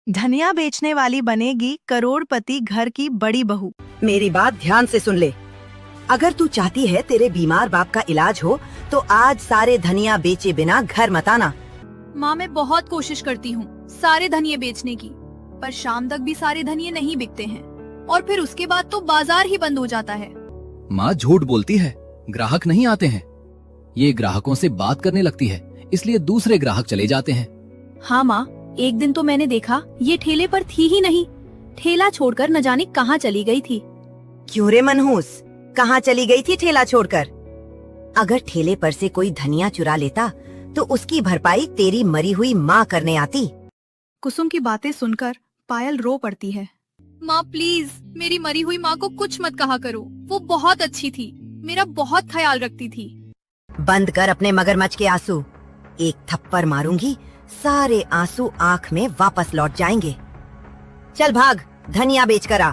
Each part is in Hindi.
धनिया बेचने वाली बनेगी करोड़पति घर की बड़ी बहू। मेरी बात ध्यान से सुन ले। अगर तू चाहती है तेरे बीमार बाप का इलाज हो तो आज सारे धनिया बेचे बिना घर मत आना। माँ, मैं बहुत कोशिश करती हूँ सारे धनिये बेचने की, पर शाम तक भी सारे धनिये नहीं बिकते हैं और फिर उसके बाद तो बाजार ही बंद हो जाता है। माँ झूठ बोलती है, ग्राहक नहीं आते हैं। ये ग्राहकों से बात करने लगती है, इसलिए दूसरे ग्राहक चले जाते हैं। हाँ माँ, एक दिन तो मैंने देखा ये ठेले पर थी ही नहीं, ठेला छोड़कर न जाने कहाँ चली गई थी। क्यों रे मनहूस, कहाँ चली गई थी ठेला छोड़कर? अगर ठेले पर से कोई धनिया चुरा लेता तो उसकी भरपाई तेरी मरी हुई माँ करने आती। कुसुम की बातें सुनकर पायल रो पड़ती है। माँ प्लीज, मेरी मरी हुई माँ को कुछ मत कहा करो, वो बहुत अच्छी थी, मेरा बहुत ख्याल रखती थी। बंद कर अपने मगरमच्छ के आंसू, एक थप्पड़ मारूंगी, सारे आंसू आँख में वापस लौट जाएंगे। चल भाग, धनिया बेच कर आ।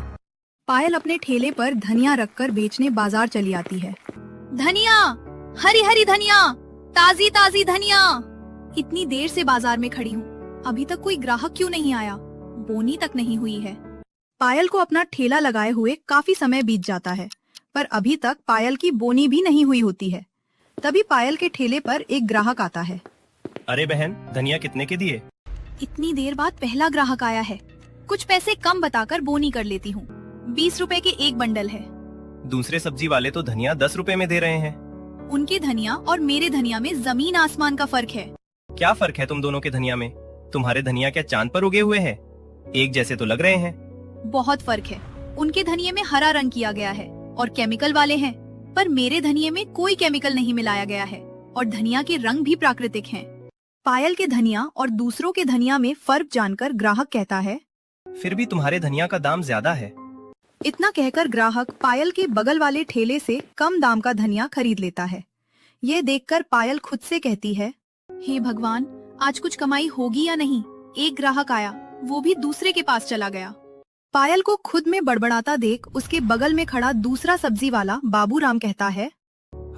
पायल अपने ठेले पर धनिया रखकर बेचने बाजार चली आती है। धनिया, हरी हरी धनिया, ताजी ताजी धनिया। इतनी देर से बाजार में खड़ी हूँ, अभी तक कोई ग्राहक क्यों नहीं आया? बोनी तक नहीं हुई है। पायल को अपना ठेला लगाए हुए काफी समय बीत जाता है, पर अभी तक पायल की बोनी भी नहीं हुई होती है। तभी पायल के ठेले पर एक ग्राहक आता है। अरे बहन, धनिया कितने के दिए? इतनी देर बाद पहला ग्राहक आया है। कुछ पैसे कम बताकर बोनी कर लेती हूँ। 20 रुपए के एक बंडल है। दूसरे सब्जी वाले तो धनिया 10 रुपए में दे रहे हैं। उनके धनिया और मेरे धनिया में जमीन आसमान का फर्क है। क्या फर्क है तुम दोनों के धनिया में? तुम्हारे धनिया क्या चांद पर उगे हुए हैं? एक जैसे तो लग रहे हैं। बहुत फर्क है। उनके धनिये में हरा रंग किया गया है और केमिकल वाले हैं, पर मेरे धनिये में कोई केमिकल नहीं मिलाया गया है और धनिया के रंग भी प्राकृतिक हैं। पायल के धनिया और दूसरों के धनिया में फर्क जानकर ग्राहक कहता है, फिर भी तुम्हारे धनिया का दाम ज्यादा है। इतना कहकर ग्राहक पायल के बगल वाले ठेले से कम दाम का धनिया खरीद लेता है। ये देखकर पायल खुद से कहती है, हे भगवान, आज कुछ कमाई होगी या नहीं? एक ग्राहक आया, वो भी दूसरे के पास चला गया। पायल को खुद में बड़बड़ाता देख उसके बगल में खड़ा दूसरा सब्जी वाला बाबूराम कहता है,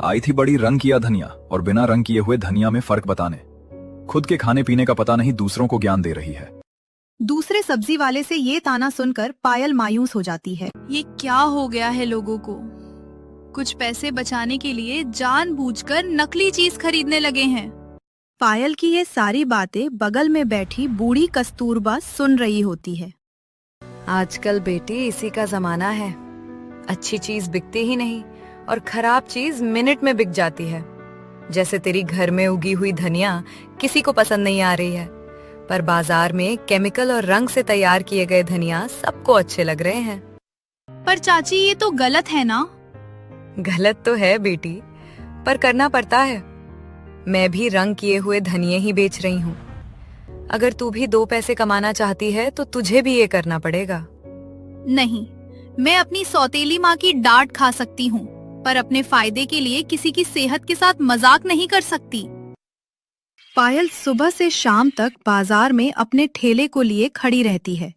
आई थी बड़ी रंग किया धनिया और बिना रंग किए हुए धनिया में फर्क बताने। खुद के खाने पीने का पता नहीं, दूसरों को ज्ञान दे रही है। दूसरे सब्जी वाले से ये ताना सुनकर पायल मायूस हो जाती है। ये क्या हो गया है लोगों को? कुछ पैसे बचाने के लिए जानबूझकर नकली चीज खरीदने लगे हैं। पायल की ये सारी बातें बगल में बैठी बूढ़ी कस्तूरबा सुन रही होती है। आजकल बेटी इसी का जमाना है। अच्छी चीज बिकती ही नहीं और खराब चीज मिनट में बिक जाती है। जैसे तेरी घर में उगी हुई धनिया किसी को पसंद नहीं आ रही है, पर बाजार में केमिकल और रंग से तैयार किए गए धनिया सबको अच्छे लग रहे हैं। पर चाची, ये तो गलत है ना? गलत तो है बेटी, पर करना पड़ता है। मैं भी रंग किए हुए धनिये ही बेच रही हूँ। अगर तू भी 2 पैसे कमाना चाहती है तो तुझे भी ये करना पड़ेगा। नहीं, मैं अपनी सौतेली माँ की डांट खा सकती हूँ, पर अपने फायदे के लिए किसी की सेहत के साथ मजाक नहीं कर सकती। पायल सुबह से शाम तक बाजार में अपने ठेले को लिए खड़ी रहती है,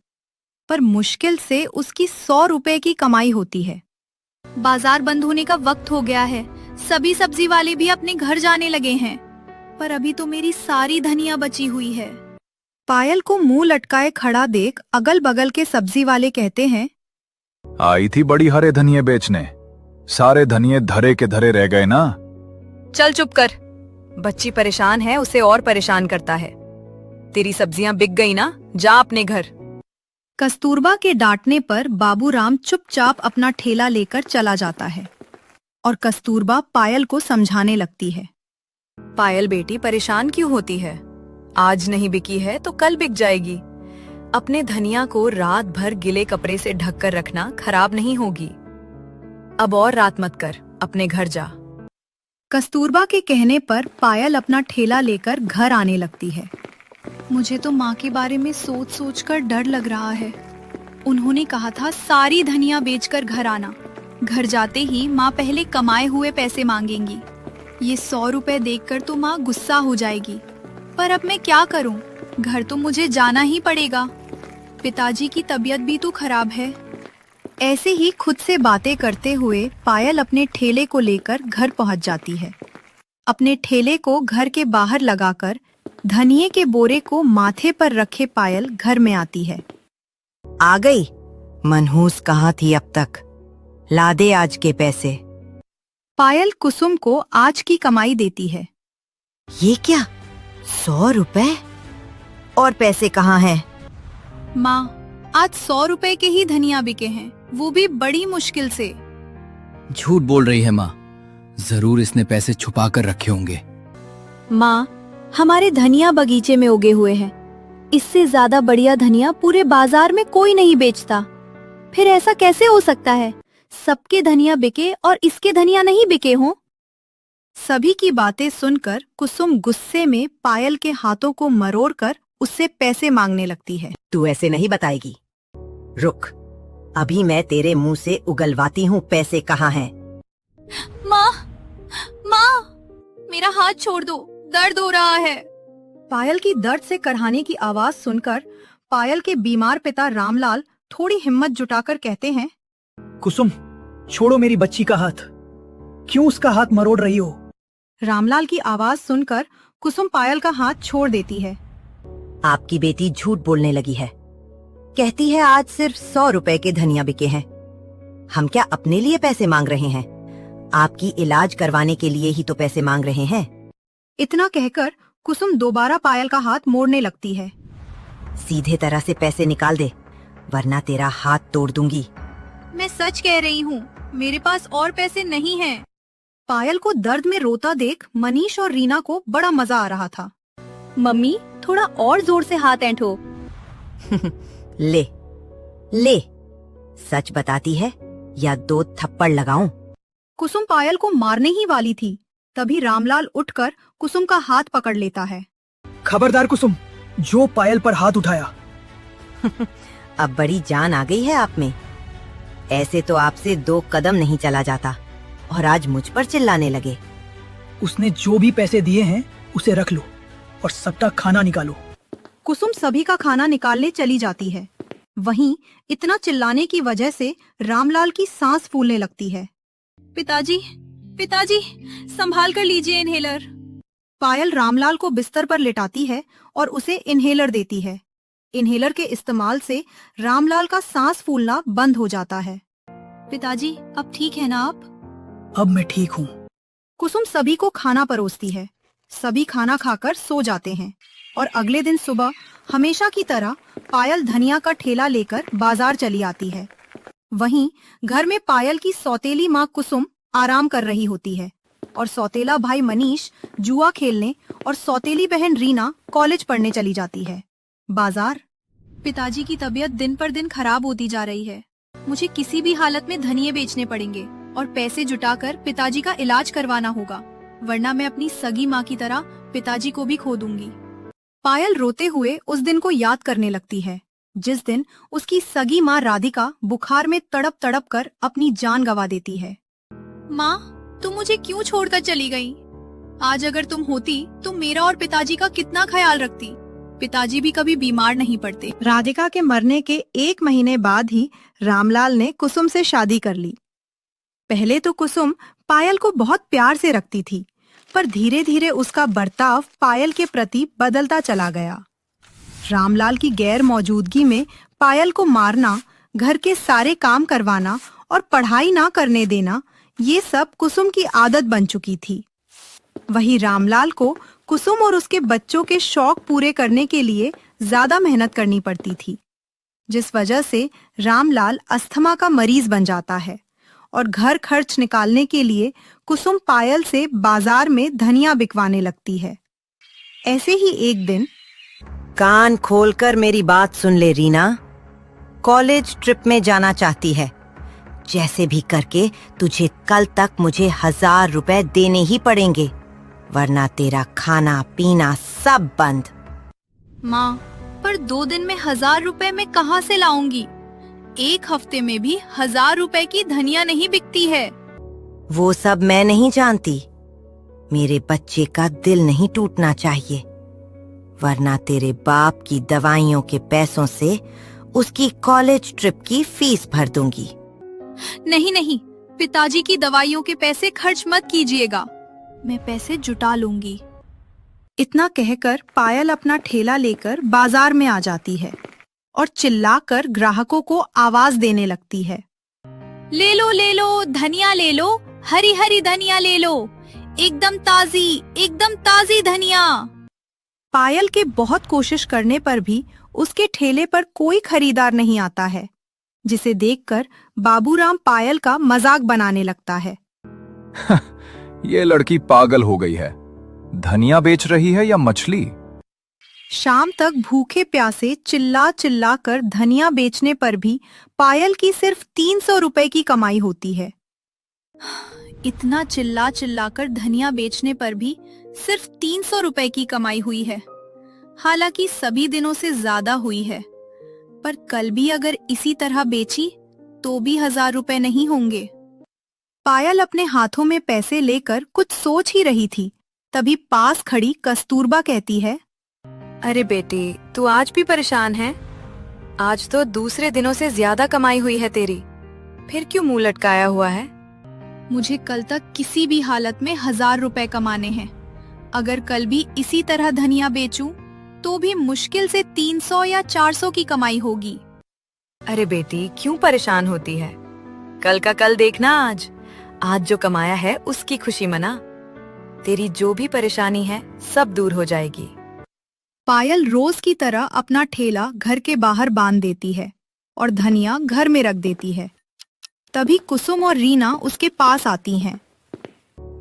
पर मुश्किल से उसकी 100 रुपए की कमाई होती है। बाजार बंद होने का वक्त हो गया है, सभी सब्जी वाले भी अपने घर जाने लगे हैं, पर अभी तो मेरी सारी धनिया बची हुई है। पायल को मुंह लटकाए खड़ा देख अगल बगल के सब्जी वाले कहते हैं, आई थी बड़ी हरे धनिये बेचने, सारे धनिये धरे के धरे रह गए ना। चल चुप कर, बच्ची परेशान है, उसे और परेशान करता है। तेरी सब्जियां बिक गई ना, जा अपने घर। कस्तूरबा के डांटने पर बाबूराम चुपचाप अपना ठेला लेकर चला जाता है और कस्तूरबा पायल को समझाने लगती है। पायल बेटी, परेशान क्यों होती है? आज नहीं बिकी है तो कल बिक जाएगी। अपने धनिया को रात भर गिले कपड़े से ढककर रखना, खराब नहीं होगी। अब और रात मत कर, अपने घर जा। कस्तूरबा के कहने पर पायल अपना ठेला लेकर घर आने लगती है। मुझे तो माँ के बारे में सोच सोचकर डर लग रहा है। उन्होंने कहा था सारी धनिया बेचकर घर आना। घर जाते ही माँ पहले कमाए हुए पैसे मांगेंगी। ये 100 रुपए देखकर तो माँ गुस्सा हो जाएगी, पर अब मैं क्या करूँ? घर तो मुझे जाना ही पड़ेगा। पिताजी की तबीयत भी तो खराब है। ऐसे ही खुद से बातें करते हुए पायल अपने ठेले को लेकर घर पहुंच जाती है। अपने ठेले को घर के बाहर लगाकर धनिये के बोरे को माथे पर रखे पायल घर में आती है। आ गई। मनहूस कहाँ थी अब तक? ला दे आज के पैसे। पायल कुसुम को आज की कमाई देती है। ये क्या, 100 रुपए? और पैसे कहाँ हैं? माँ, आज 100 रुपए के ही धनिया बिके हैं, वो भी बड़ी मुश्किल से। झूठ बोल रही है माँ, जरूर इसने पैसे छुपा कर रखे होंगे। माँ, हमारे धनिया बगीचे में उगे हुए हैं। इससे ज्यादा बढ़िया धनिया पूरे बाजार में कोई नहीं बेचता। फिर ऐसा कैसे हो सकता है, सबके धनिया बिके और इसके धनिया नहीं बिके हों? सभी की बातें सुनकर कुसुम गुस्से में पायल के हाथों को मरोड़कर उससे पैसे मांगने लगती है। तू ऐसे नहीं बताएगी। रुक, अभी मैं तेरे मुंह से उगलवाती हूँ पैसे कहाँ हैं। माँ, माँ, मेरा हाथ छोड़ दो, दर्द हो रहा है। पायल की दर्द से करहाने की आवाज सुनकर पायल के बीमार पिता रामलाल थोड़ी हिम्मत जुटाकर कहते हैं, कुसुम, छोड़ो मेरी बच्ची का हाथ। क्यों उसका हाथ मरोड़ रही हो? रामलाल की आवाज सुनकर कुसुम पायल का हाथ छोड़ देती है। आपकी बेटी झूठ बोलने लगी है। कहती है आज सिर्फ 100 रुपए के धनिया बिके हैं। हम क्या अपने लिए पैसे मांग रहे हैं? आपकी इलाज करवाने के लिए ही तो पैसे मांग रहे हैं। इतना कहकर कुसुम दोबारा पायल का हाथ मोड़ने लगती है। सीधे तरह से पैसे निकाल दे, वरना तेरा हाथ तोड़ दूंगी। मैं सच कह रही हूँ, मेरे पास और पैसे नहीं हैं। पायल को दर्द में रोता देख मनीष और रीना को बड़ा मजा आ रहा था। मम्मी, थोड़ा और जोर से हाथ ऐंठो। ले, ले, सच बताती है या 2 थप्पड़ लगाऊं? कुसुम पायल को मारने ही वाली थी, तभी रामलाल उठकर कुसुम का हाथ पकड़ लेता है। खबरदार कुसुम, जो पायल पर हाथ उठाया। अब बड़ी जान आ गई है आप में। ऐसे तो आपसे 2 कदम नहीं चला जाता और आज मुझ पर चिल्लाने लगे। उसने जो भी पैसे दिए हैं उसे रख लो और सबका खाना निकालो। कुसुम सभी का खाना निकालने चली जाती है। वहीं इतना चिल्लाने की वजह से रामलाल की सांस फूलने लगती है। पिताजी, पिताजी, संभाल कर लीजिए इनहेलर। पायल रामलाल को बिस्तर पर लिटाती है और उसे इनहेलर देती है। इनहेलर के इस्तेमाल से रामलाल का सांस फूलना बंद हो जाता है। पिताजी, अब ठीक है ना आप? अब मैं ठीक हूँ। कुसुम सभी को खाना परोसती है। सभी खाना खाकर सो जाते हैं और अगले दिन सुबह हमेशा की तरह पायल धनिया का ठेला लेकर बाजार चली आती है। वहीं घर में पायल की सौतेली माँ कुसुम आराम कर रही होती है और सौतेला भाई मनीष जुआ खेलने और सौतेली बहन रीना कॉलेज पढ़ने चली जाती है। बाजार। पिताजी की तबीयत दिन पर दिन खराब होती जा रही है। मुझे किसी भी हालत में धनिये बेचने पड़ेंगे और पैसे जुटाकर पिताजी का इलाज करवाना होगा, वरना मैं अपनी सगी माँ की तरह पिताजी को भी खो दूंगी। पायल रोते हुए उस दिन को याद करने लगती है जिस दिन उसकी सगी माँ राधिका बुखार में तड़प तड़प कर अपनी जान गंवा देती है। माँ, तुम मुझे क्यों छोड़कर चली गई? आज अगर तुम होती तो मेरा और पिताजी का कितना ख्याल रखती। पिताजी भी कभी बीमार नहीं पड़ते। राधिका के मरने के 1 महीने बाद ही रामलाल ने कुसुम से शादी कर ली। पहले तो कुसुम पायल को बहुत प्यार से रखती थी, पर धीरे धीरे उसका बर्ताव पायल के प्रति बदलता चला गया। रामलाल की गैर मौजूदगी में पायल को मारना, घर के सारे काम करवाना और पढ़ाई ना करने देना, ये सब कुसुम की आदत बन चुकी थी। वहीं रामलाल को कुसुम और उसके बच्चों के शौक पूरे करने के लिए ज्यादा मेहनत करनी पड़ती थी, जिस वजह से रामलाल अस्थमा का मरीज बन जाता है और घर खर्च निकालने के लिए कुसुम पायल से बाजार में धनिया बिकवाने लगती है। ऐसे ही एक दिन। कान खोलकर मेरी बात सुन ले रीना। कॉलेज ट्रिप में जाना चाहती है, जैसे भी करके तुझे कल तक मुझे 1000 रुपए देने ही पड़ेंगे, वरना तेरा खाना पीना सब बंद। माँ, पर 2 दिन में 1000 रुपए मैं कहाँ से लाऊंगी? 1 हफ्ते में भी 1000 रुपए की धनिया नहीं बिकती है। वो सब मैं नहीं जानती। मेरे बच्चे का दिल नहीं टूटना चाहिए, वरना तेरे बाप की दवाइयों के पैसों से उसकी कॉलेज ट्रिप की फीस भर दूंगी। नहीं नहीं, पिताजी की दवाइयों के पैसे खर्च मत कीजिएगा। मैं पैसे जुटा लूंगी। इतना कहकर पायल अपना ठेला लेकर बाजार में आ जाती है और चिल्लाकर ग्राहकों को आवाज देने लगती है। ले लो धनिया ले लो, हरी हरी धनिया ले लो, एकदम ताजी धनिया। पायल के बहुत कोशिश करने पर भी उसके ठेले पर कोई खरीदार नहीं आता है, जिसे देखकर बाबूराम पायल का मजाक बनाने लगता है। ये लड़की पागल हो गई है, धनिया बेच रही है या मछली? शाम तक भूखे प्यासे चिल्ला चिल्ला कर धनिया बेचने पर भी पायल की सिर्फ 300 रुपए की कमाई होती है। इतना चिल्ला चिल्ला कर धनिया बेचने पर भी सिर्फ 300 रुपए की कमाई हुई है। हालांकि सभी दिनों से ज्यादा हुई है, पर कल भी अगर इसी तरह बेची तो भी 1000 रुपए नहीं होंगे। पायल अपने हाथों में पैसे लेकर कुछ सोच ही रही थी, तभी पास खड़ी कस्तूरबा कहती है, अरे बेटी, तू आज भी परेशान है? आज तो दूसरे दिनों से ज्यादा कमाई हुई है तेरी, फिर क्यों मुंह लटकाया हुआ है? मुझे कल तक किसी भी हालत में 1000 रुपए कमाने हैं। अगर कल भी इसी तरह धनिया बेचूं, तो भी मुश्किल से 300 या 400 की कमाई होगी। अरे बेटी, क्यों परेशान होती है? कल का कल देखना, आज जो कमाया है उसकी खुशी मना। तेरी जो भी परेशानी है सब दूर हो जाएगी। पायल रोज की तरह अपना ठेला घर के बाहर बांध देती है और धनिया घर में रख देती है। तभी कुसुम और रीना उसके पास आती हैं।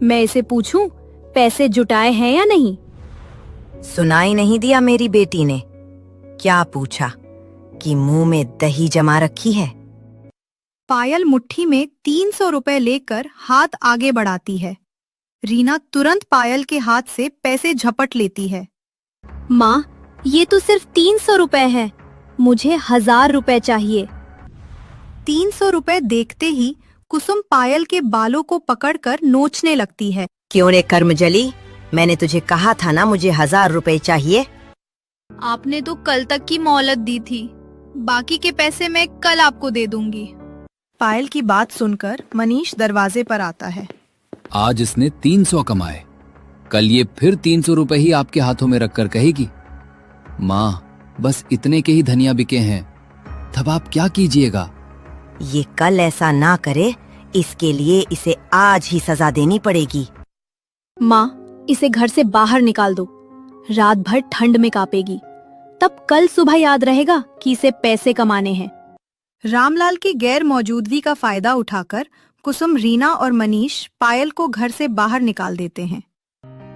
मैं इसे पूछूं, पैसे जुटाए हैं या नहीं? सुनाई नहीं दिया मेरी बेटी ने? क्या पूछा कि मुंह में दही जमा रखी है? पायल मुट्ठी में 300 रुपए लेकर हाथ आगे बढ़ाती है। रीना तुरंत पायल के हाथ से पैसे झपट लेती है। माँ, ये तो सिर्फ 300 रुपए है, मुझे 1000 रुपए चाहिए। 300 रुपए देखते ही कुसुम पायल के बालों को पकड़कर नोचने लगती है। क्यों रे कर्मजली, मैंने तुझे कहा था ना मुझे 1000 रुपए चाहिए। आपने तो कल तक की मोहलत दी थी, बाकी के पैसे मैं कल आपको दे दूंगी। पायल की बात सुनकर मनीष दरवाजे पर आता है। आज इसने 300 कमाए, कल ये फिर 300 रुपए ही आपके हाथों में रखकर कहेगी, माँ बस इतने के ही धनिया बिके हैं, तब आप क्या कीजिएगा? ये कल ऐसा ना करे, इसके लिए इसे आज ही सजा देनी पड़ेगी। माँ, इसे घर से बाहर निकाल दो, रात भर ठंड में कांपेगी, तब कल सुबह याद रहेगा कि इसे पैसे कमाने हैं। रामलाल की गैर मौजूदगी का फायदा उठाकर कुसुम, रीना और मनीष पायल को घर से बाहर निकाल देते हैं।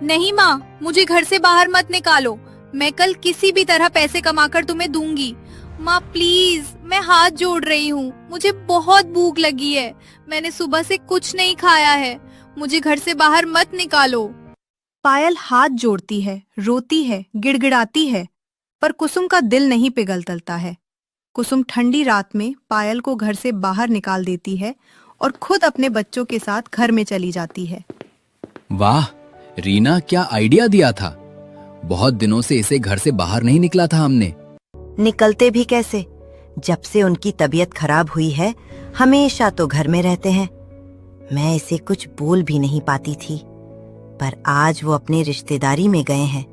नहीं माँ, मुझे घर से बाहर मत निकालो, मैं कल किसी भी तरह पैसे कमाकर तुम्हें दूंगी। माँ प्लीज, मैं हाथ जोड़ रही हूँ, मुझे बहुत भूख लगी है, मैंने सुबह से कुछ नहीं खाया है, मुझे घर से बाहर मत निकालो। पायल हाथ जोड़ती है, रोती है, गिड़गिड़ाती है, पर कुसुम का दिल नहीं पिघलता है। कुसुम ठंडी रात में पायल को घर से बाहर निकाल देती है और खुद अपने बच्चों के साथ घर में चली जाती है। वाह रीना, क्या आइडिया दिया था, बहुत दिनों से इसे घर से बाहर नहीं निकला था हमने। निकलते भी कैसे, जब से उनकी तबीयत खराब हुई है हमेशा तो घर में रहते हैं। मैं इसे कुछ बोल भी नहीं पाती थी, पर आज वो अपने रिश्तेदारी में गए हैं,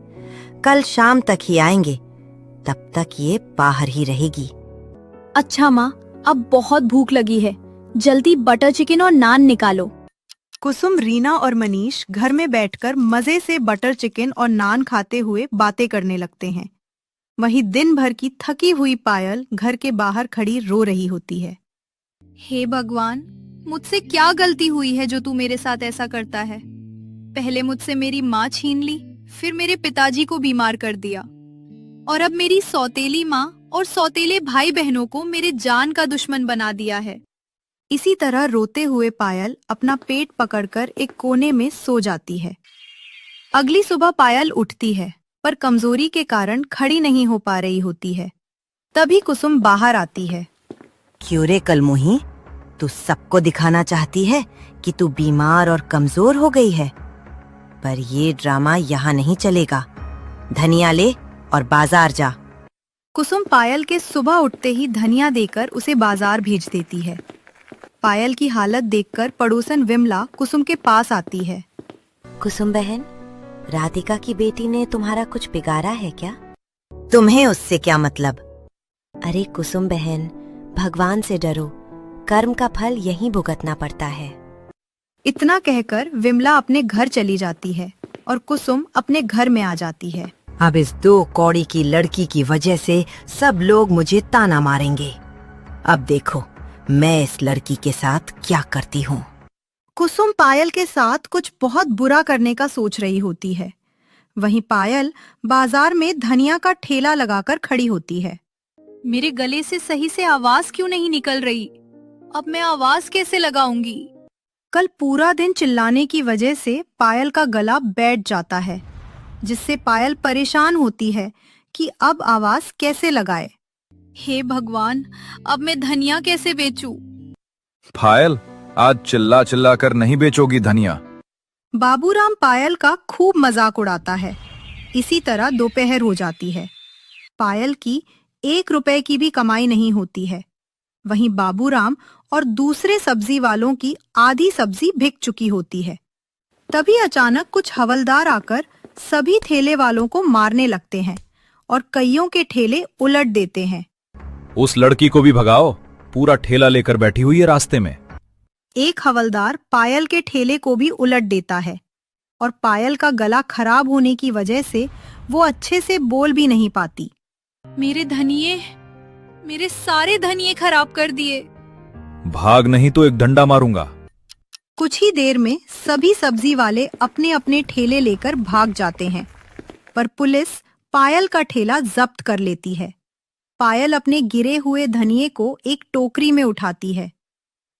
कल शाम तक ही आएंगे, तब तक ये बाहर ही रहेगी। अच्छा माँ, अब बहुत भूख लगी है, जल्दी बटर चिकन और नान निकालो। कुसुम, रीना और मनीष घर में बैठकर मजे से बटर चिकन और नान खाते हुए बातें करने लगते हैं। वहीं दिन भर की थकी हुई पायल घर के बाहर खड़ी रो रही होती है। हे भगवान, मुझसे क्या गलती हुई है जो तू मेरे साथ ऐसा करता है? पहले मुझसे मेरी माँ छीन ली, फिर मेरे पिताजी को बीमार कर दिया, और अब मेरी सौतेली माँ और सौतेले भाई बहनों को मेरे जान का दुश्मन बना दिया है। इसी तरह रोते हुए पायल अपना पेट पकड़कर एक कोने में सो जाती है। अगली सुबह पायल उठती है, पर कमजोरी के कारण खड़ी नहीं हो पा रही होती है। तभी कुसुम बाहर आती है। क्यों रे कलमुही, तू सबको दिखाना चाहती है कि तू बीमार और कमजोर हो गई है, पर ये ड्रामा यहाँ नहीं चलेगा। धनिया ले और बाजार जा। कुसुम पायल के सुबह उठते ही धनिया देकर उसे बाजार भेज देती है। पायल की हालत देखकर पड़ोसन विमला कुसुम के पास आती है। कुसुम बहन, राधिका की बेटी ने तुम्हारा कुछ बिगाड़ा है क्या? तुम्हें उससे क्या मतलब? अरे कुसुम बहन, भगवान से डरो, कर्म का फल यहीं भुगतना पड़ता है। इतना कहकर विमला अपने घर चली जाती है और कुसुम अपने घर में आ जाती है। अब इस 2 कौड़ी की लड़की की वजह से सब लोग मुझे ताना मारेंगे। अब देखो मैं इस लड़की के साथ क्या करती हूँ। कुसुम पायल के साथ कुछ बहुत बुरा करने का सोच रही होती है। वहीं पायल बाजार में धनिया का ठेला लगाकर खड़ी होती है। मेरे गले से सही से आवाज क्यों नहीं निकल रही? अब मैं आवाज कैसे लगाऊंगी? कल पूरा दिन चिल्लाने की वजह से पायल का गला बैठ जाता है, जिससे पायल परेशान होती है कि अब आवाज कैसे लगाए। हे भगवान, अब मैं धनिया कैसे बेचूं? पायल, आज चिल्ला चिल्ला कर नहीं बेचोगी धनिया। बाबूराम पायल का खूब मजाक उड़ाता है। इसी तरह दोपहर हो जाती है। पायल की 1 रुपए की भी कमाई नहीं होती है। वहीं बाबूराम और दूसरे सब्जी वालों की आधी सब्जी बिक चुकी होती है। तभी अचानक कुछ हवलदार आकर सभी ठेले वालों को मारने लगते हैं और कईयों के ठेले उलट देते हैं। उस लड़की को भी भगाओ, पूरा ठेला लेकर बैठी हुई है रास्ते में। एक हवलदार पायल के ठेले को भी उलट देता है और पायल का गला खराब होने की वजह से वो अच्छे से बोल भी नहीं पाती। मेरे धनिये, मेरे सारे धनिये खराब कर दिए। भाग नहीं तो एक डंडा मारूंगा। कुछ ही देर में सभी सब्जी वाले अपने अपने ठेले लेकर भाग जाते हैं, पर पुलिस पायल का ठेला जब्त कर लेती है। पायल अपने गिरे हुए धनिये को एक टोकरी में उठाती है।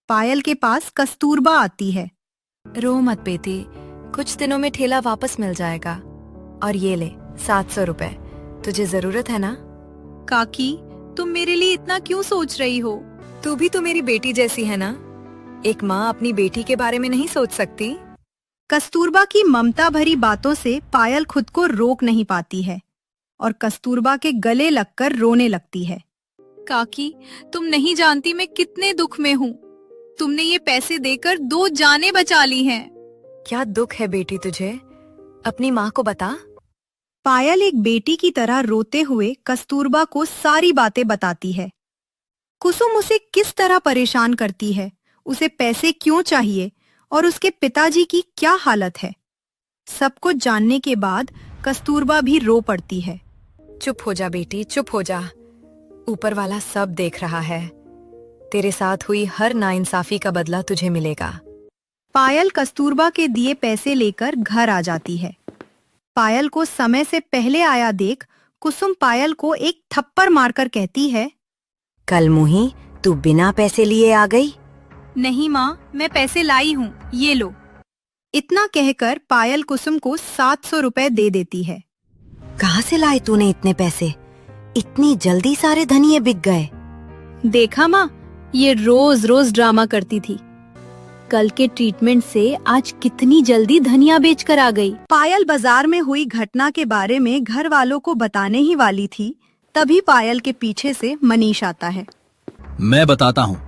पायल के पास कस्तूरबा आती है। रो मत बेटी, कुछ दिनों में ठेला वापस मिल जाएगा। और ये ले 700 रुपए, तुझे जरूरत है ना? काकी, तुम मेरे लिए इतना क्यों सोच रही हो? तू भी तो मेरी बेटी जैसी है ना। एक माँ अपनी बेटी के बारे में नहीं सोच सकती? कस्तूरबा की ममता भरी बातों से पायल खुद को रोक नहीं पाती है और कस्तूरबा के गले लगकर रोने लगती है। काकी, तुम नहीं जानती मैं कितने दुख में हूँ। तुमने ये पैसे देकर 2 जानें बचा ली हैं। क्या दुख है बेटी तुझे? अपनी माँ को बता। पायल एक बेटी की तरह रोते हुए कस्तूरबा को सारी बातें बताती है। कुसुम उसे किस तरह परेशान करती है, उसे पैसे क्यों चाहिए और उसके पिताजी की क्या हालत है। सब कुछ जानने के बाद कस्तूरबा भी रो पड़ती है। चुप हो जा बेटी, चुप हो जा। ऊपर वाला सब देख रहा है। तेरे साथ हुई हर नाइंसाफी का बदला तुझे मिलेगा। पायल कस्तूरबा के दिए पैसे लेकर घर आ जाती है। पायल को समय से पहले आया देख कुसुम पायल को एक थप्पड़ मारकर कहती है, कल मुही, तू बिना पैसे लिए आ गई? नहीं माँ, मैं पैसे लाई हूँ, ये लो। इतना कहकर पायल कुसुम को 700 रुपए दे देती है। कहाँ से लाए तूने इतने पैसे? इतनी जल्दी सारे धनिये बिक गए? देखा माँ, ये रोज रोज ड्रामा करती थी। कल के ट्रीटमेंट से आज कितनी जल्दी धनिया बेच कर आ गई। पायल बाजार में हुई घटना के बारे में घर वालों को बताने ही वाली थी, तभी पायल के पीछे से मनीष आता है। मैं बताता हूँ,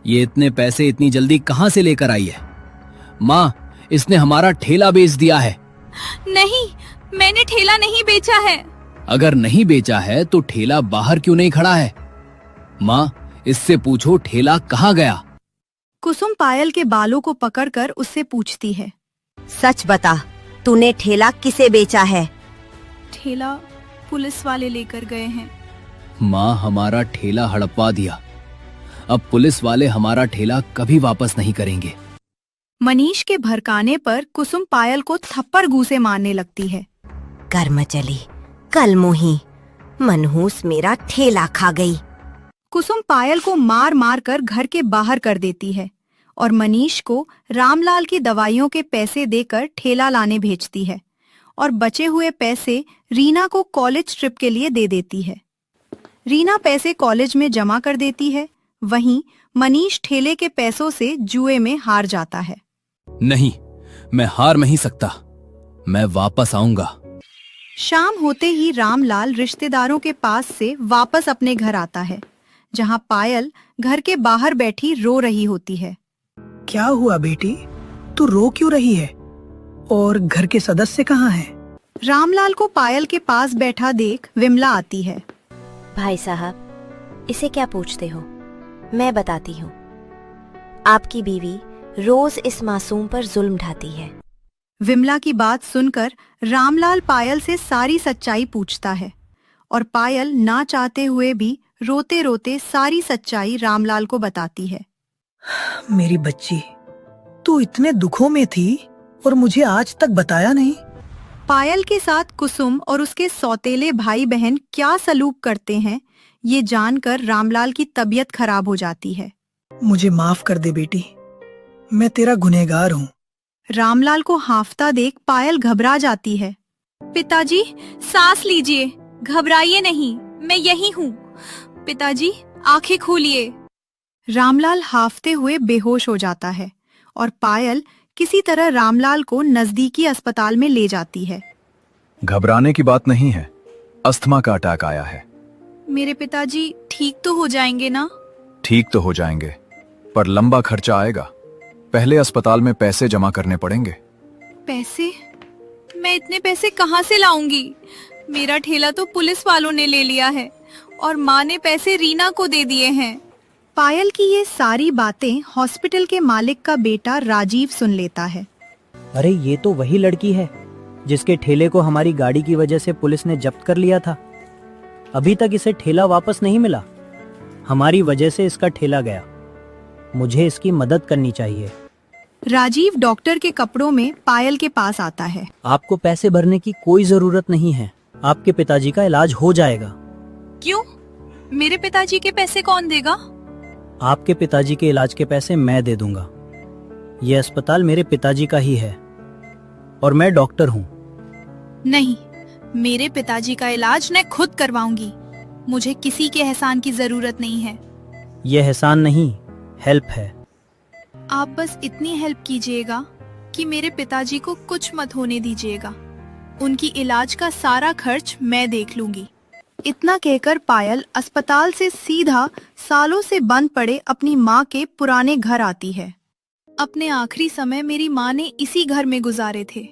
ये इतने पैसे इतनी जल्दी कहाँ से लेकर आई है? माँ, इसने हमारा ठेला बेच दिया है। नहीं, मैंने ठेला नहीं बेचा है। अगर नहीं बेचा है तो ठेला बाहर क्यों नहीं खड़ा है? माँ, इससे पूछो ठेला कहाँ गया? कुसुम पायल के बालों को पकड़कर उससे पूछती है, सच बता, तूने ठेला किसे बेचा है? ठेला पुलिस वाले लेकर गए हैं। माँ, हमारा ठेला हड़पवा दिया। अब पुलिस वाले हमारा ठेला कभी वापस नहीं करेंगे। मनीष के भड़काने पर कुसुम पायल को थप्पड़ घूंसे मारने लगती है। कर्म चली, कल मुही, मनहूस मेरा ठेला खा गई। कुसुम पायल को मार मार कर घर के बाहर कर देती है और मनीष को रामलाल की दवाइयों के पैसे देकर ठेला लाने भेजती है और बचे हुए पैसे रीना को कॉलेज ट्रिप के लिए दे देती है। रीना पैसे कॉलेज में जमा कर देती है। वहीं मनीष ठेले के पैसों से जुए में हार जाता है। नहीं, मैं हार नहीं सकता, मैं वापस आऊंगा। शाम होते ही रामलाल रिश्तेदारों के पास से वापस अपने घर आता है, जहां पायल घर के बाहर बैठी रो रही होती है। क्या हुआ बेटी, तू रो क्यों रही है? और घर के सदस्य कहाँ हैं? रामलाल को पायल के पास बैठा देख विमला आती है। भाई साहब, इसे क्या पूछते हो? मैं बताती हूँ। आपकी बीवी रोज इस मासूम पर जुल्म ढाती है। विमला की बात सुनकर रामलाल पायल से सारी सच्चाई पूछता है और पायल ना चाहते हुए भी रोते रोते सारी सच्चाई रामलाल को बताती है। मेरी बच्ची, तू इतने दुखों में थी और मुझे आज तक बताया नहीं। पायल के साथ कुसुम और उसके सौतेले भाई बहन क्या सलूक करते हैं, ये जानकर रामलाल की तबीयत खराब हो जाती है। मुझे माफ कर दे बेटी, मैं तेरा गुनहगार हूँ। रामलाल को हांफता देख पायल घबरा जाती है। पिताजी, सांस लीजिए, घबराइए नहीं, मैं यही हूँ। पिताजी, आंखें खोलिए। रामलाल हांफते हुए बेहोश हो जाता है और पायल किसी तरह रामलाल को नजदीकी अस्पताल में ले जाती है। घबराने की बात नहीं है, अस्थमा का अटैक आया है। मेरे पिताजी ठीक तो हो जाएंगे ना? ठीक तो हो जाएंगे, पर लंबा खर्चा आएगा। पहले अस्पताल में पैसे जमा करने पड़ेंगे। पैसे? मैं इतने पैसे कहाँ से लाऊंगी? मेरा ठेला तो पुलिस वालों ने ले लिया है और माँ ने पैसे रीना को दे दिए हैं। पायल की ये सारी बातें हॉस्पिटल के मालिक का बेटा राजीव सुन लेता है। अरे ये तो वही लड़की है जिसके ठेले को हमारी गाड़ी की वजह से पुलिस ने जब्त कर लिया था। अभी तक इसे ठेला वापस नहीं मिला। हमारी वजह से इसका ठेला गया। मुझे इसकी मदद करनी चाहिए। राजीव डॉक्टर के कपड़ों में पायल के पास आता है। आपको पैसे भरने की कोई जरूरत नहीं है, आपके पिताजी का इलाज हो जाएगा। क्यों? मेरे पिताजी के पैसे कौन देगा? आपके पिताजी के इलाज के पैसे मैं दे दूंगा। यह अस्पताल मेरे पिताजी का ही है और मैं डॉक्टर हूँ। नहीं, मेरे पिताजी का इलाज मैं खुद करवाऊंगी। मुझे किसी के एहसान की जरूरत नहीं है। यह एहसान नहीं, हेल्प है। आप बस इतनी हेल्प कीजिएगा कि मेरे पिताजी को कुछ मत होने दीजिएगा। उनकी इलाज का सारा खर्च मैं देख लूंगी। इतना कहकर पायल अस्पताल से सीधा सालों से बंद पड़े अपनी माँ के पुराने घर आती है। अपने आखिरी समय मेरी माँ ने इसी घर में गुजारे थे।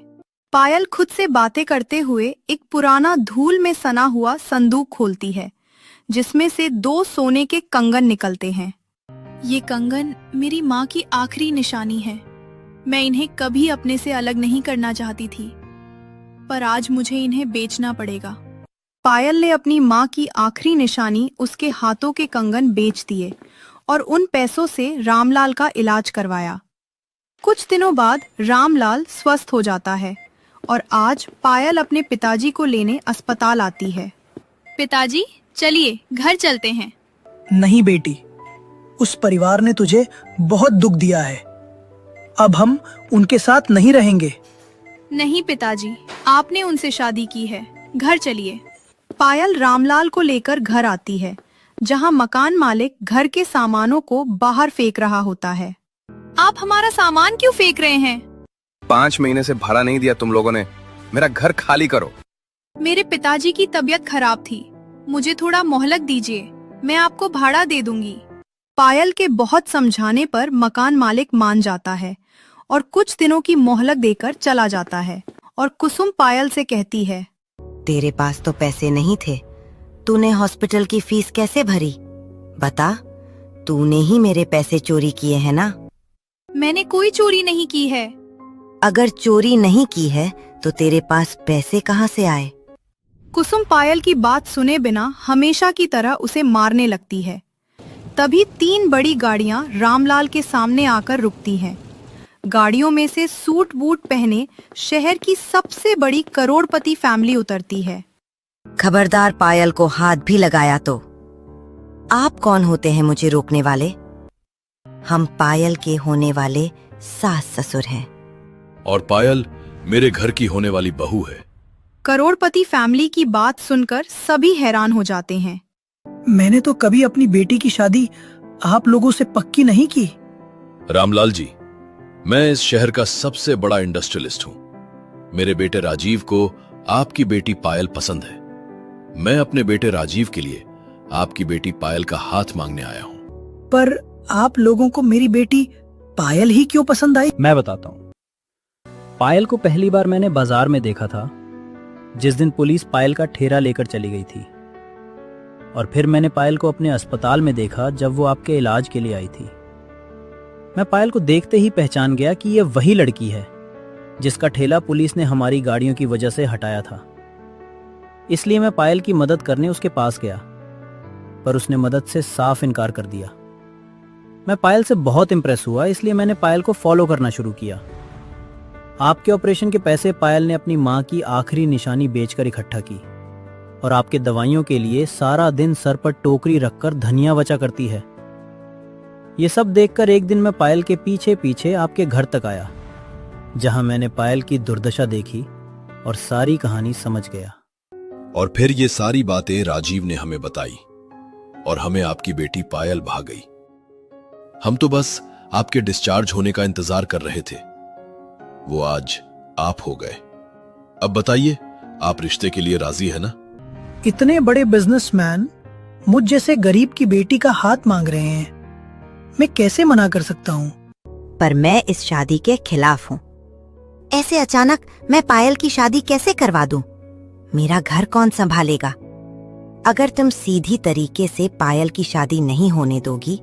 पायल खुद से बातें करते हुए एक पुराना धूल में सना हुआ संदूक खोलती है, जिसमें से 2 सोने के कंगन निकलते हैं। ये कंगन मेरी माँ की आखिरी निशानी है। मैं इन्हें कभी अपने से अलग नहीं करना चाहती थी, पर आज मुझे इन्हें बेचना पड़ेगा। पायल ने अपनी माँ की आखिरी निशानी उसके हाथों के कंगन बेच दिए और उन पैसों से रामलाल का इलाज करवाया। कुछ दिनों बाद रामलाल स्वस्थ हो जाता है और आज पायल अपने पिताजी को लेने अस्पताल आती है। पिताजी, चलिए घर चलते हैं। नहीं बेटी, उस परिवार ने तुझे बहुत दुख दिया है। अब हम उनके साथ नहीं रहेंगे। नहीं पिताजी, आपने उनसे शादी की है। घर चलिए। पायल रामलाल को लेकर घर आती है, जहां मकान मालिक घर के सामानों को बाहर फेंक रहा होता है। आप हमारा सामान क्यों फेंक रहे हैं? 5 महीने से भाड़ा नहीं दिया तुम लोगों ने। मेरा घर खाली करो। मेरे पिताजी की तबीयत खराब थी, मुझे थोड़ा मोहलत दीजिए, मैं आपको भाड़ा दे दूंगी। पायल के बहुत समझाने पर मकान मालिक मान जाता है और कुछ दिनों की मोहलत देकर चला जाता है। और कुसुम पायल से कहती है, तेरे पास तो पैसे नहीं थे, तूने हॉस्पिटल की फीस कैसे भरी? बता, तूने ही मेरे पैसे चोरी किए हैं ना? मैंने कोई चोरी नहीं की है। अगर चोरी नहीं की है तो तेरे पास पैसे कहाँ से आए? कुसुम पायल की बात सुने बिना हमेशा की तरह उसे मारने लगती है। तभी 3 बड़ी गाड़ियां रामलाल के सामने आकर रुकती हैं। गाड़ियों में से सूट बूट पहने शहर की सबसे बड़ी करोड़पति फैमिली उतरती है। खबरदार पायल को हाथ भी लगाया तो। आप कौन होते हैं मुझे रोकने वाले? हम पायल के होने वाले सास ससुर हैं। और पायल मेरे घर की होने वाली बहू है। करोड़पति फैमिली की बात सुनकर सभी हैरान हो जाते हैं। मैंने तो कभी अपनी बेटी की शादी आप लोगों से पक्की नहीं की। रामलाल जी, मैं इस शहर का सबसे बड़ा इंडस्ट्रियलिस्ट हूं। मेरे बेटे राजीव को आपकी बेटी पायल पसंद है। मैं अपने बेटे राजीव के लिए आपकी बेटी पायल का हाथ मांगने आया हूं। पर आप लोगों को मेरी बेटी पायल ही क्यों पसंद आई? मैं बताता हूँ। पायल को पहली बार मैंने बाजार में देखा था जिस दिन पुलिस पायल का ठेला लेकर चली गई थी। और फिर मैंने पायल को अपने अस्पताल में देखा जब वो आपके इलाज के लिए आई थी। मैं पायल को देखते ही पहचान गया कि ये वही लड़की है जिसका ठेला पुलिस ने हमारी गाड़ियों की वजह से हटाया था। इसलिए मैं पायल की मदद करने उसके पास गया, पर उसने मदद से साफ इनकार कर दिया। मैं पायल से बहुत इंप्रेस हुआ, इसलिए मैंने पायल को फॉलो करना शुरू किया। आपके ऑपरेशन के पैसे पायल ने अपनी माँ की आखिरी निशानी बेचकर इकट्ठा की और आपके दवाइयों के लिए सारा दिन सर पर टोकरी रखकर धनिया बचा करती है। ये सब देखकर एक दिन मैं पायल के पीछे पीछे आपके घर तक आया, जहां मैंने पायल की दुर्दशा देखी और सारी कहानी समझ गया। और फिर ये सारी बातें राजीव ने हमें बताई और हमें आपकी बेटी पायल भाग गई। हम तो बस आपके डिस्चार्ज होने का इंतजार कर रहे थे। वो आज आप हो गए। अब बताइए, आप रिश्ते के लिए राजी है ना? इतने बड़े बिजनेसमैन मुझ जैसे गरीब की बेटी का हाथ मांग रहे हैं, मैं कैसे मना कर सकता हूँ? पर मैं इस शादी के खिलाफ हूँ। ऐसे अचानक मैं पायल की शादी कैसे करवा दूं? मेरा घर कौन संभालेगा? अगर तुम सीधी तरीके से पायल की शादी नहीं होने दोगी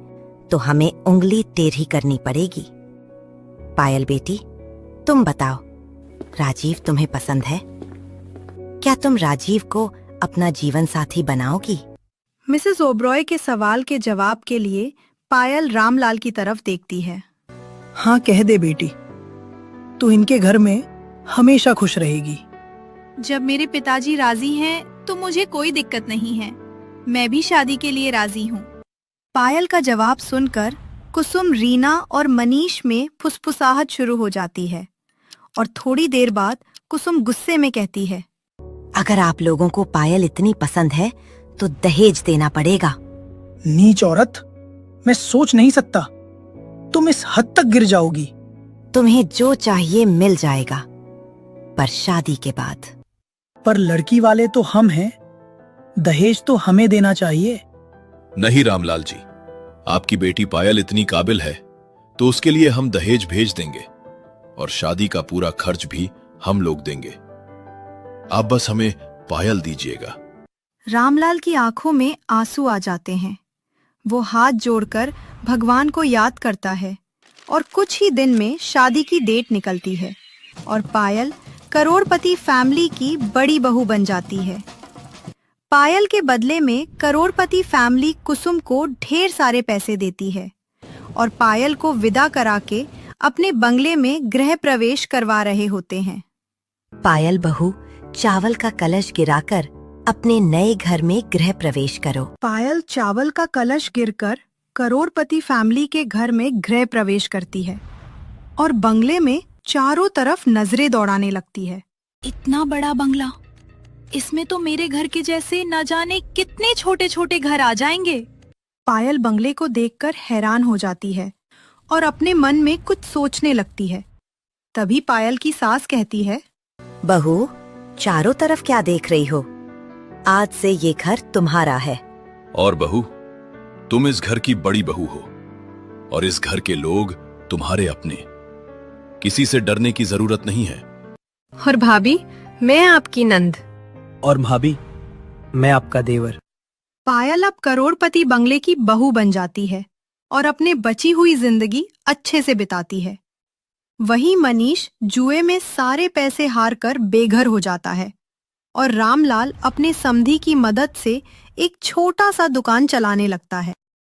तो हमें उंगली टेढ़ी करनी पड़ेगी। पायल बेटी, तुम बताओ, राजीव तुम्हें पसंद है? क्या तुम राजीव को अपना जीवन साथी बनाओगी? मिसेस ओब्रॉय के सवाल के जवाब के लिए पायल रामलाल की तरफ देखती है। हाँ, कह दे बेटी, तू इनके घर में हमेशा खुश रहेगी। जब मेरे पिताजी राजी हैं तो मुझे कोई दिक्कत नहीं है। मैं भी शादी के लिए राजी हूँ। पायल का जवाब सुनकर कुसुम, रीना और मनीष में फुसफुसाहट शुरू हो जाती है और थोड़ी देर बाद कुसुम गुस्से में कहती है, अगर आप लोगों को पायल इतनी पसंद है तो दहेज देना पड़ेगा। नीच औरत, मैं सोच नहीं सकता, तुम इस हद तक गिर जाओगी। तुम्हें जो चाहिए मिल जाएगा, पर शादी के बाद। पर लड़की वाले तो हम हैं, दहेज तो हमें देना चाहिए। नहीं रामलाल जी, आपकी बेटी पायल इतनी काबिल है तो उसके लिए हम दहेज भेज देंगे और शादी का पूरा खर्च भी हम लोग देंगे। आप बस हमें पायल दीजिएगा। रामलाल की आंखों में आंसू आ जाते हैं। वो हाथ जोड़कर भगवान को याद करता है और कुछ ही दिन में शादी की डेट निकलती है और पायल करोड़पति फैमिली की बड़ी बहू बन जाती है। पायल के बदले में करोड़पति फैमिली कुसुम को ढेर सारे पैसे देती है और पायल को विदा करा के अपने बंगले में गृह प्रवेश करवा रहे होते हैं। पायल बहू, चावल का कलश गिराकर अपने नए घर में गृह प्रवेश करो। पायल चावल का कलश गिरकर करोड़पति फैमिली के घर में गृह प्रवेश करती है और बंगले में चारों तरफ नजरें दौड़ाने लगती है। इतना बड़ा बंगला, इसमें तो मेरे घर के जैसे न जाने कितने छोटे छोटे घर आ जाएंगे। पायल बंगले को देखकर हैरान हो जाती है और अपने मन में कुछ सोचने लगती है। तभी पायल की सास कहती है, बहू, चारों तरफ क्या देख रही हो? आज से ये घर तुम्हारा है। और बहू, तुम इस घर की बड़ी बहू हो और इस घर के लोग तुम्हारे अपने। किसी से डरने की जरूरत नहीं है। और भाभी, मैं आपकी नंद। और भाभी, मैं आपका देवर। पायल अब करोड़पति बंगले की बहू बन जाती है और अपने बची हुई जिंदगी अच्छे से बिताती है। वहीं मनीष जुए में सारे पैसे हारकर बेघर हो जाता है और रामलाल अपने समधी की मदद से एक छोटा सा दुकान चलाने लगता है।